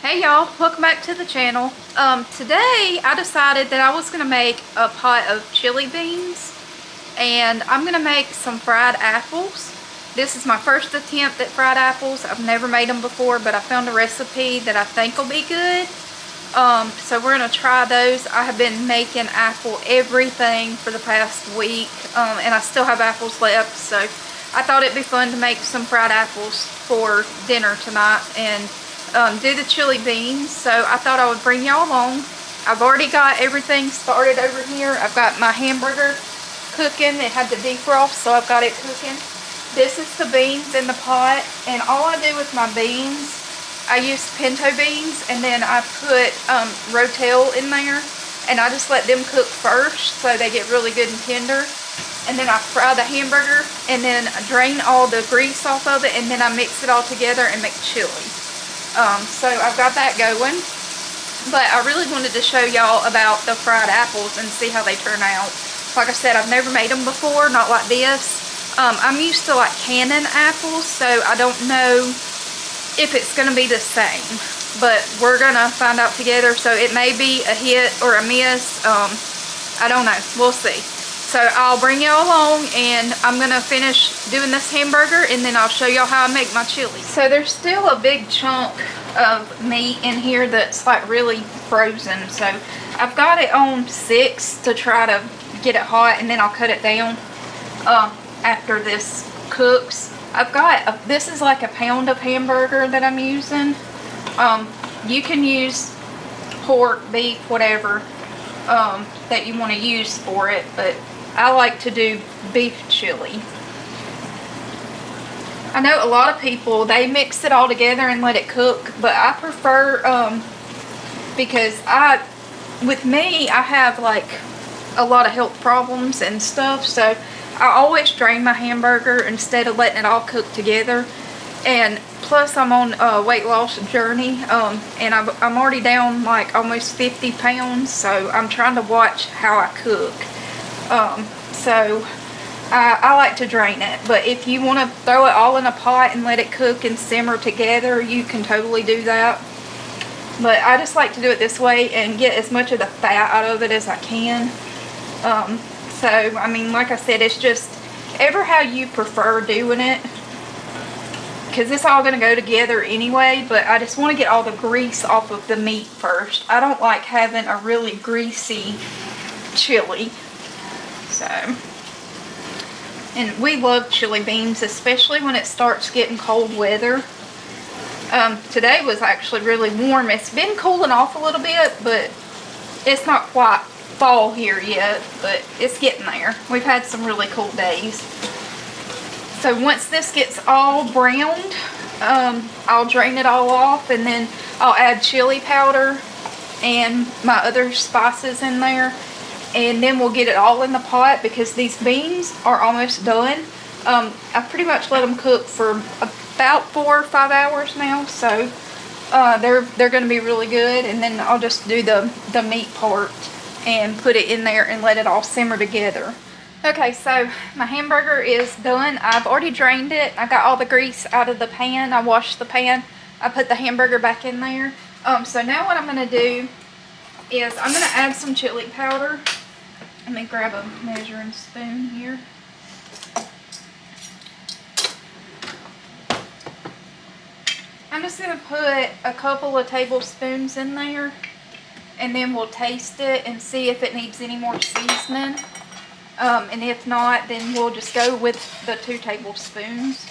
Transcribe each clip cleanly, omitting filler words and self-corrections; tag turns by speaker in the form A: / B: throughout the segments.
A: Hey y'all, welcome back to the channel. Today I decided that I was going to make a pot of chili beans and I'm going to make some fried apples. This is my first attempt at fried apples. I've never made them before, but I found a recipe that I think will be good. So we're going to try those. I have been making apple everything for the past week and I still have apples left, so I thought it'd be fun to make some fried apples for dinner tonight and do the chili beans. So I thought I would bring y'all along. I've already got everything started over here. I've got my hamburger cooking. It had to defrost, so I've got it cooking. This is the beans in the pot, and all I do with my beans, I use pinto beans, and then I put rotel in there, and I just let them cook first so they get really good and tender. And then I fry the hamburger, and then I drain all the grease off of it, and then I mix it all together and make chili. So I've got that going, but I really wanted to show y'all about the fried apples and see how they turn out. Like I said, I've never made them before, not like this. I'm used to like canning apples, so I don't know if it's going to be the same, but we're going to find out together. So it may be a hit or a miss. I don't know. We'll see. So I'll bring y'all along and I'm going to finish doing this hamburger and then I'll show y'all how I make my chili. So there's still a big chunk of meat in here that's like really frozen. So I've got it on 6 to try to get it hot, and then I'll cut it down after this cooks. I've got, this is like a pound of hamburger that I'm using. You can use pork, beef, whatever that you want to use for it, but I like to do beef chili. I know a lot of people, they mix it all together and let it cook, but I prefer, because with me, I have like a lot of health problems and stuff, so I always drain my hamburger instead of letting it all cook together. And plus I'm on a weight loss journey, and I'm already down like almost 50 pounds, so I'm trying to watch how I cook. So I like to drain it, but if you want to throw it all in a pot and let it cook and simmer together, you can totally do that. But I just like to do it this way and get as much of the fat out of it as I can. So I mean, like I said, it's just ever how you prefer doing it, because it's all going to go together anyway, but I just want to get all the grease off of the meat first. I don't like having a really greasy chili. So, and we love chili beans, especially when it starts getting cold weather. Today was actually really warm. It's been cooling off a little bit, but it's not quite fall here yet, but it's getting there. We've had some really cool days. So once this gets all browned, I'll drain it all off, and then I'll add chili powder and my other spices in there, and then we'll get it all in the pot because these beans are almost done. I pretty much let them cook for about 4 or 5 hours now, so they're going to be really good. And then I'll just do the meat part and put it in there and let it all simmer together. Okay, so my hamburger is done. I've already drained it. I got all the grease out of the pan. I washed the pan. I put the hamburger back in there. So now what I'm going to do is I'm going to add some chili powder. Let me grab a measuring spoon here. I'm just going to put a couple of tablespoons in there, and then we'll taste it and see if it needs any more seasoning. And if not, then we'll just go with the 2 tablespoons.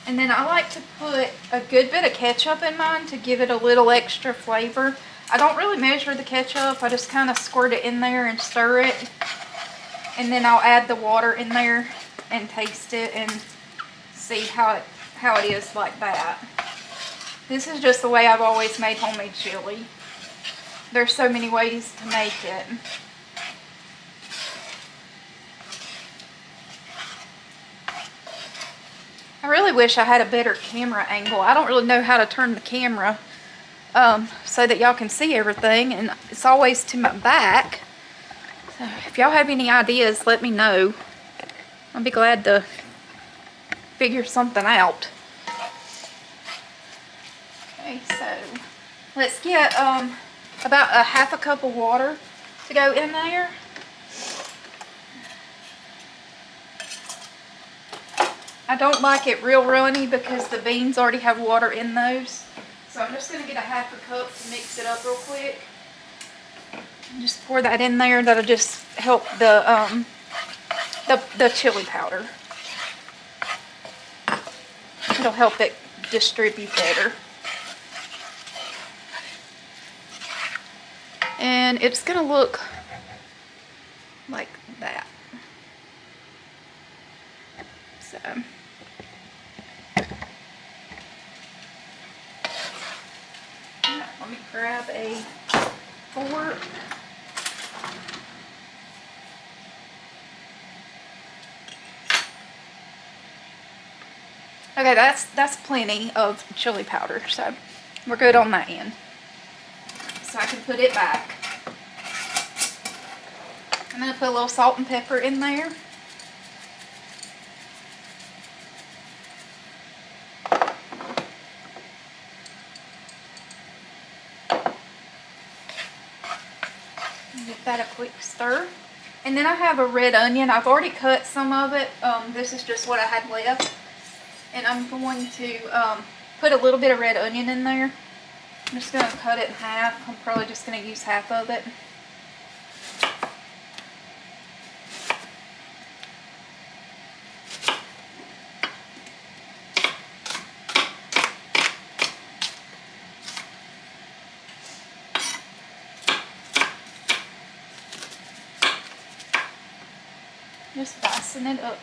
A: And then I like to put a good bit of ketchup in mine to give it a little extra flavor. I don't really measure the ketchup. I just kind of squirt it in there and stir it. And then I'll add the water in there and taste it and see how it is like that. This is just the way I've always made homemade chili. There's so many ways to make it. I really wish I had a better camera angle. I don't really know how to turn the camera so that y'all can see everything, and it's always to my back. So if y'all have any ideas, let me know. I'll be glad to figure something out. Okay, so let's get about a half a cup of water to go in there. I don't like it real runny because the beans already have water in those. So I'm just going to get a half a cup to mix it up real quick. Just pour that in there. That'll just help the chili powder. It'll help it distribute better. And it's going to look like that. So let me grab a fork. Okay, that's plenty of chili powder, so we're good on that end. So I can put it back. I'm going to put a little salt and pepper in there. Give that a quick stir. And then I have a red onion. I've already cut some of it. This is just what I had left. And I'm going to put a little bit of red onion in there. I'm just going to cut it in half. I'm probably just going to use half of it. Just dicing it up.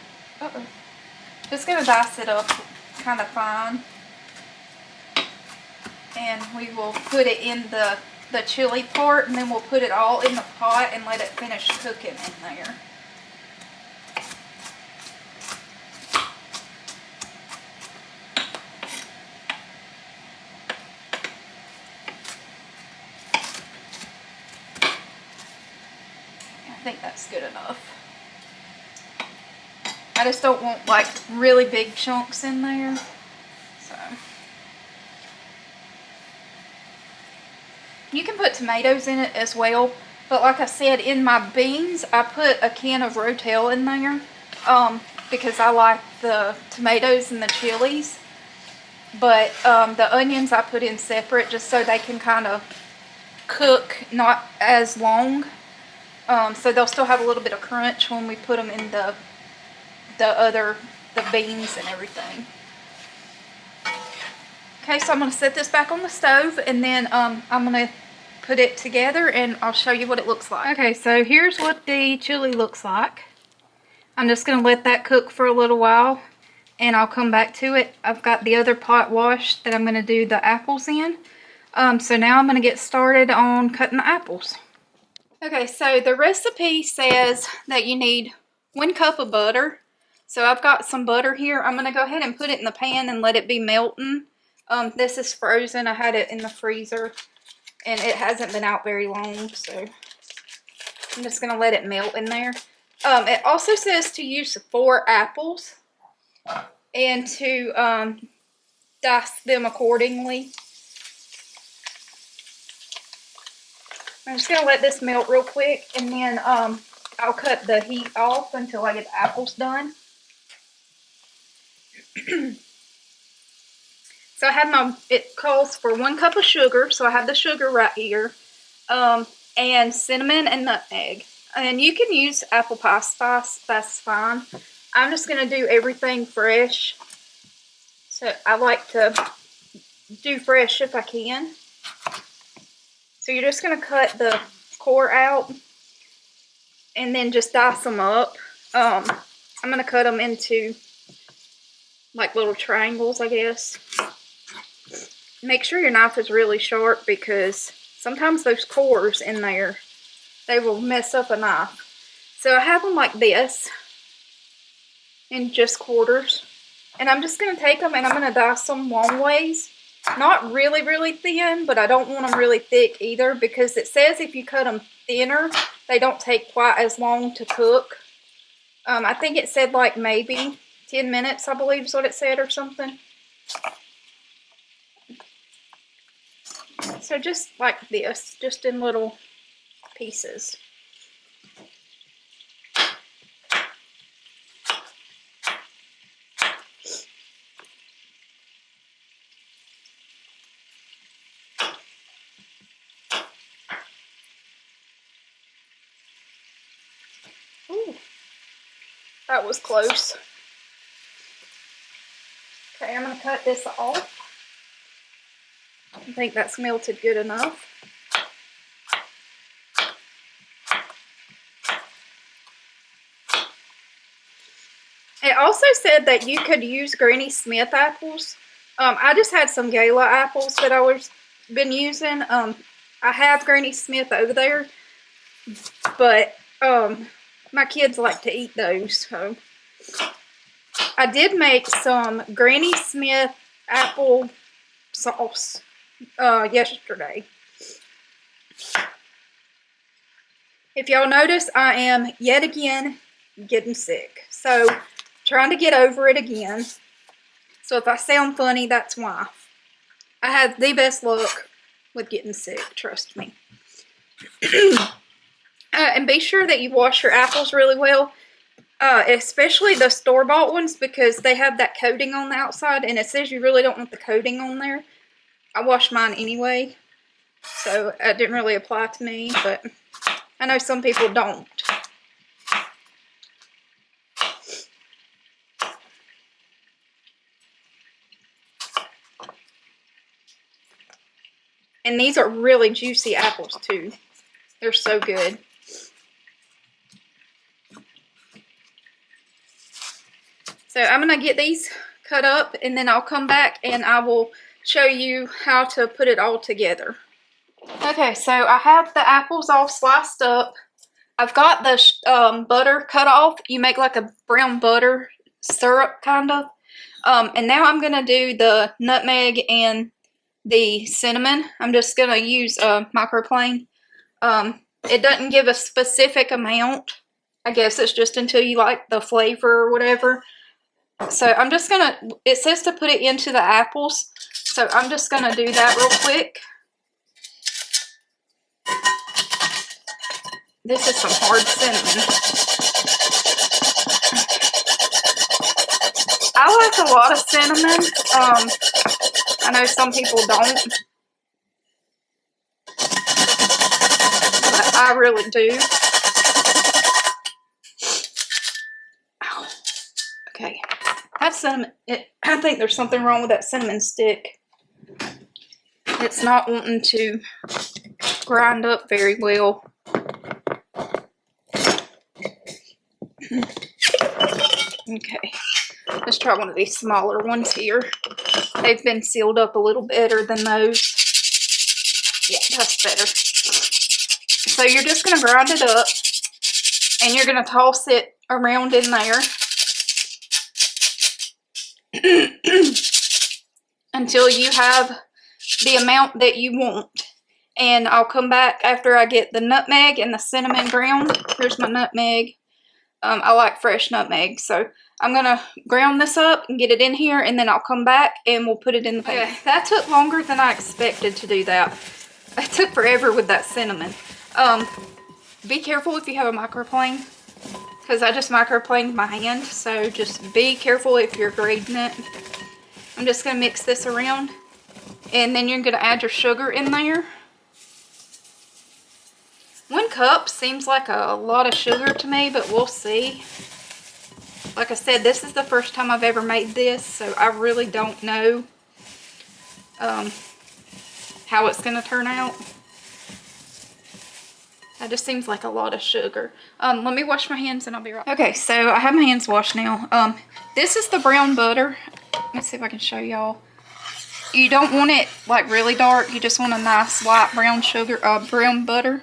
A: Just going to dice it up kind of fine. And we will put it in the chili part, and then we'll put it all in the pot and let it finish cooking in there. I think that's good enough. I just don't want like really big chunks in there. So you can put tomatoes in it as well, but like I said, in my beans I put a can of Rotel in there because I like the tomatoes and the chilies, but the onions I put in separate just so they can kind of cook not as long, so they'll still have a little bit of crunch when we put them in the beans and everything. Okay, so I'm going to set this back on the stove, and then I'm going to put it together and I'll show you what it looks like. Okay, so here's what the chili looks like. I'm just going to let that cook for a little while and I'll come back to it. I've got the other pot washed that I'm going to do the apples in. So now I'm going to get started on cutting the apples. Okay, so the recipe says that you need 1 cup of butter. So I've got some butter here. I'm going to go ahead and put it in the pan and let it be melting. This is frozen. I had it in the freezer and it hasn't been out very long, so I'm just going to let it melt in there. It also says to use 4 apples and to dice them accordingly. I'm just going to let this melt real quick, and then I'll cut the heat off until I get the apples done. So I have it calls for 1 cup of sugar, so I have the sugar right here, and cinnamon and nutmeg. And you can use apple pie spice, that's fine. I'm just going to do everything fresh. So I like to do fresh if I can. So you're just going to cut the core out and then just dice them up. I'm going to cut them into like little triangles, I guess. Make sure your knife is really sharp because sometimes those cores in there, they will mess up a knife. So I have them like this in just quarters. And I'm just going to take them and I'm going to dice them long ways. Not really, really thin, but I don't want them really thick either because it says if you cut them thinner, they don't take quite as long to cook. I think it said like maybe 10 minutes, I believe is what it said, or something. So just like this, just in little pieces. Ooh, that was close. Okay, I'm going to cut this off. I think that's melted good enough. It also said that you could use Granny Smith apples. I just had some Gala apples that I was been using. I have Granny Smith over there, but my kids like to eat those. So I did make some Granny Smith apple sauce yesterday. If y'all notice, I am yet again getting sick. So trying to get over it again. So if I sound funny, that's why. I have the best luck with getting sick, trust me. And be sure that you wash your apples really well, especially the store-bought ones, because they have that coating on the outside, and it says you really don't want the coating on there. I wash mine anyway, so it didn't really apply to me, but I know some people don't. And these are really juicy apples too. They're so good. So I'm going to get these cut up, and then I'll come back and I will show you how to put it all together. Okay, so I have the apples all sliced up. I've got the butter cut off. You make like a brown butter syrup kind of. And now I'm going to do the nutmeg and the cinnamon. I'm just going to use a microplane. It doesn't give a specific amount. I guess it's just until you like the flavor or whatever. So I'm just going to, it says to put it into the apples. So I'm just going to do that real quick. This is some hard cinnamon. I like a lot of cinnamon. I know some people don't, but I really do. Ow. Okay, that cinnamon, I think there's something wrong with that cinnamon stick. It's not wanting to grind up very well. Okay, let's try one of these smaller ones here. They've been sealed up a little better than those. Yeah, that's better. So you're just going to grind it up, and you're going to toss it around in there until you have the amount that you want. And I'll come back after I get the nutmeg and the cinnamon ground. Here's my nutmeg. I like fresh nutmeg, so I'm going to ground this up and get it in here, and then I'll come back and we'll put it in the pan. Okay, that took longer than I expected to do that. It took forever with that cinnamon. Be careful if you have a microplane, because I just microplaned my hand, so just be careful if you're grating it. I'm just going to mix this around, and then you're going to add your sugar in there. 1 cup seems like a lot of sugar to me, but we'll see. Like I said, this is the first time I've ever made this, so I really don't know how it's going to turn out. That just seems like a lot of sugar. Let me wash my hands and I'll be right back. Okay, so I have my hands washed now. This is the brown butter. Let's see if I can show y'all. You don't want it like really dark. You just want a nice light brown sugar, brown butter.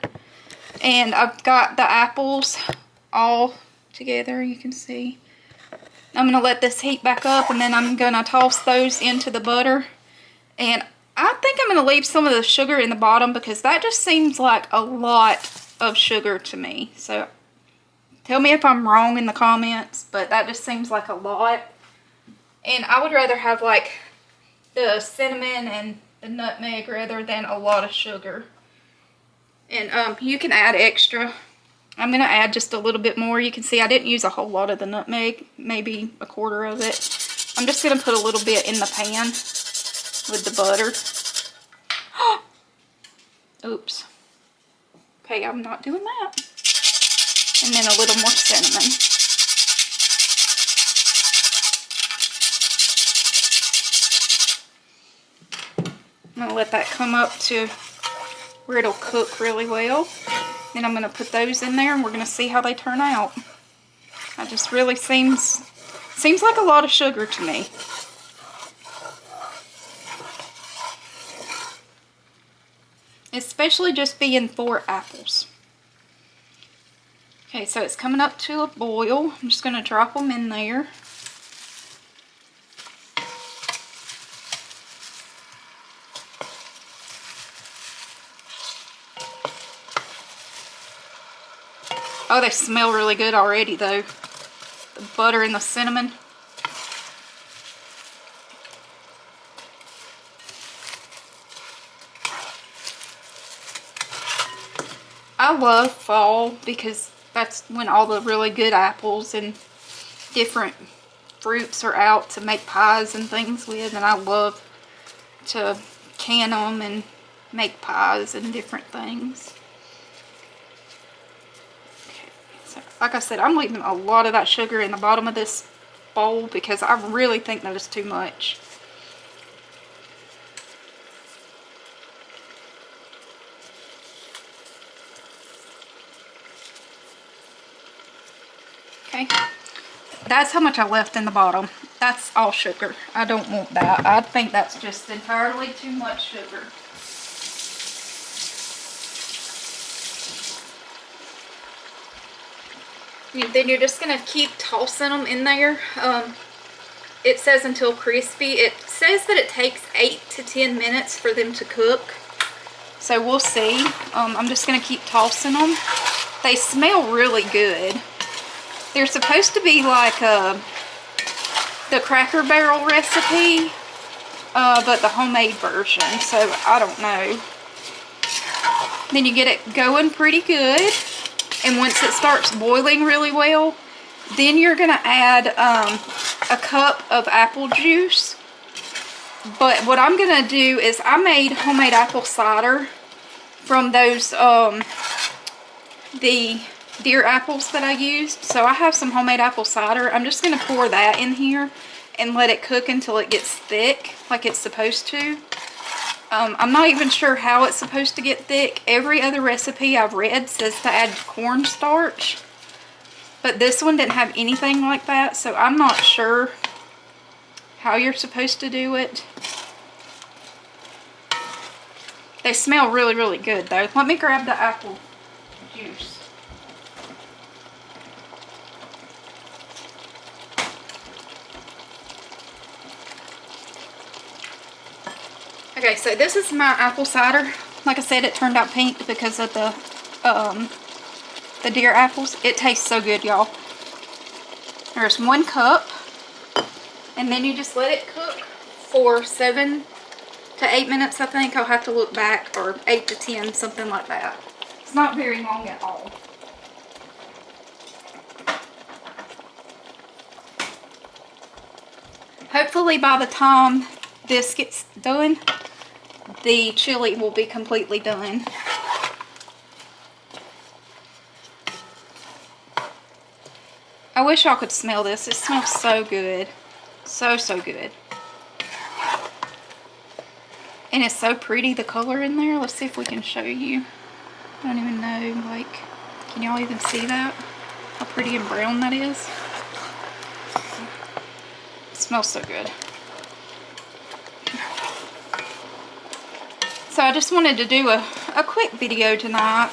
A: And I've got the apples all together, you can see. I'm going to let this heat back up, and then I'm going to toss those into the butter. And I think I'm going to leave some of the sugar in the bottom, because that just seems like a lot of sugar to me. So Tell me if I'm wrong in the comments, but that just seems like a lot. And I would rather have like the cinnamon and the nutmeg rather than a lot of sugar. And you can add extra. I'm going to add just a little bit more. You can see I didn't use a whole lot of the nutmeg, maybe a quarter of it. I'm just going to put a little bit in the pan with the butter. Oops. Okay, I'm not doing that. And then a little more cinnamon. I'm going to let that come up to where it'll cook really well. Then I'm going to put those in there and we're going to see how they turn out. That just really seems like a lot of sugar to me. Especially just being 4 apples. Okay, so it's coming up to a boil. I'm just going to drop them in there. Oh, they smell really good already though. The butter and the cinnamon. I love fall because that's when all the really good apples and different fruits are out to make pies and things with, and I love to can them and make pies and different things. Okay, so like I said, I'm leaving a lot of that sugar in the bottom of this bowl because I really think that is too much. Okay, that's how much I left in the bottom. That's all sugar. I don't want that. I think that's just entirely too much sugar. Then you're just going to keep tossing them in there. It says until crispy. It says that it takes 8 to 10 minutes for them to cook. So we'll see. I'm just going to keep tossing them. They smell really good. They're supposed to be like the Cracker Barrel recipe, but the homemade version, so I don't know. Then you get it going pretty good, and once it starts boiling really well, then you're going to add a cup of apple juice. But what I'm going to do is I made homemade apple cider from those, the deer apples that I used. So I have some homemade apple cider. I'm just going to pour that in here and let it cook until it gets thick like it's supposed to. I'm not even sure how it's supposed to get thick. Every other recipe I've read says to add cornstarch, but this one didn't have anything like that, so I'm not sure how you're supposed to do it. They smell really, really good though. Let me grab the apple juice. Okay, so this is my apple cider. Like I said, it turned out pink because of the deer apples. It tastes so good, y'all. There's 1 cup, and then you just let it cook for 7 to 8 minutes, I think. I'll have to look back, or 8 to 10, something like that. It's not very long at all. Hopefully by the time this gets done, the chili will be completely done. I wish y'all could smell this. It smells so good. So, so good. And it's so pretty, the color in there. Let's see if we can show you. I don't even know, like, can y'all even see that? How pretty and brown that is. It smells so good. So I just wanted to do a quick video tonight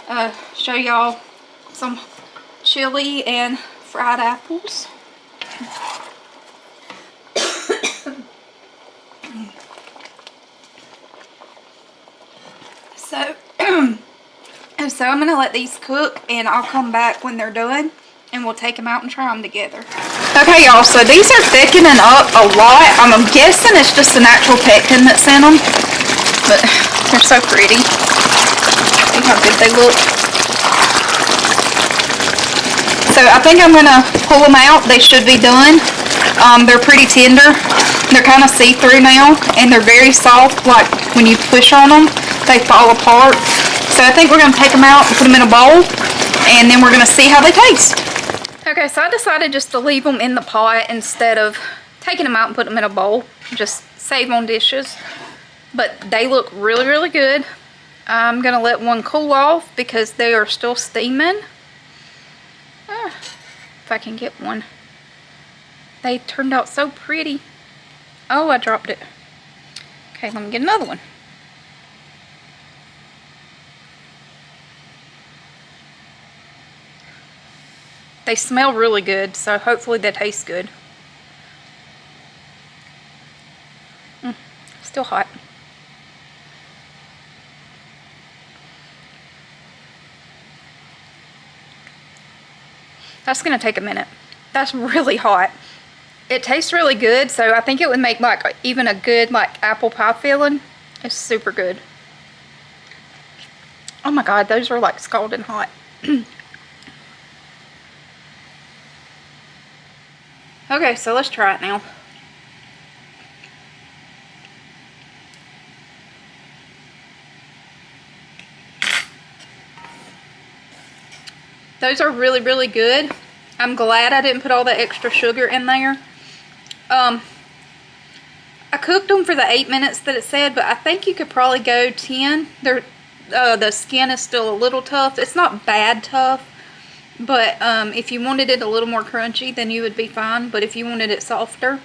A: and show y'all some chili and fried apples. So Okay, so I'm going to let these cook, and I'll come back when they're done, and we'll take them out and try them together. Okay, y'all, so these are thickening up a lot. I'm guessing it's just the natural pectin that's in them, but they're so pretty. See how good they look. So I think I'm going to pull them out. They should be done. They're pretty tender. They're kind of see-through now, and they're very soft. Like when you push on them, they fall apart. So I think we're going to take them out and put them in a bowl, and then we're going to see how they taste. Okay, so I decided just to leave them in the pot instead of taking them out and putting them in a bowl. Just save on dishes. But they look really, really good. I'm going to let one cool off because they are still steaming. If I can get one. They turned out so pretty. Oh, I dropped it. Okay, let me get another one. They smell really good, so hopefully they taste good. Still hot. That's gonna take a minute. That's really hot. It tastes really good, so I think it would make like even a good like apple pie filling. It's super good. Oh my god, those are like scalding hot. Okay, so let's try it now. Those are really, really good. I'm glad I didn't put all the extra sugar in there. I cooked them for the 8 minutes that it said, but I think you could probably go 10. The skin is still a little tough. It's not bad tough. But if you wanted it a little more crunchy, then you would be fine. But if you wanted it softer,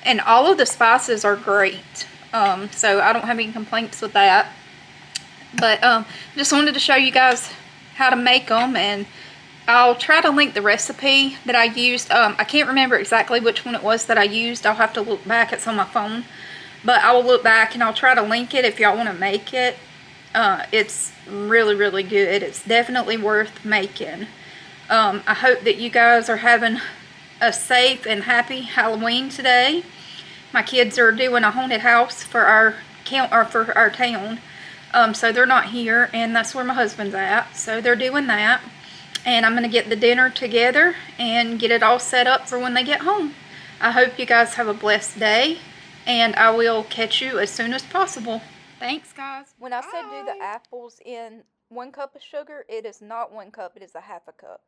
A: and all of the spices are great, so I don't have any complaints with that. But just wanted to show you guys how to make them, and I'll try to link the recipe that I used. I can't remember exactly which one it was that I used. I'll have to look back. It's on my phone, but I will look back and I'll try to link it if y'all want to make it. It's really, really good. It's definitely worth making. I hope that you guys are having a safe and happy Halloween today. My kids are doing a haunted house for our town. So they're not here, and that's where my husband's at. So they're doing that. And I'm going to get the dinner together and get it all set up for when they get home. I hope you guys have a blessed day, and I will catch you as soon as possible. Thanks, guys. When I said do the apples in 1 cup of sugar, it is not 1 cup, it is a 1/2 cup.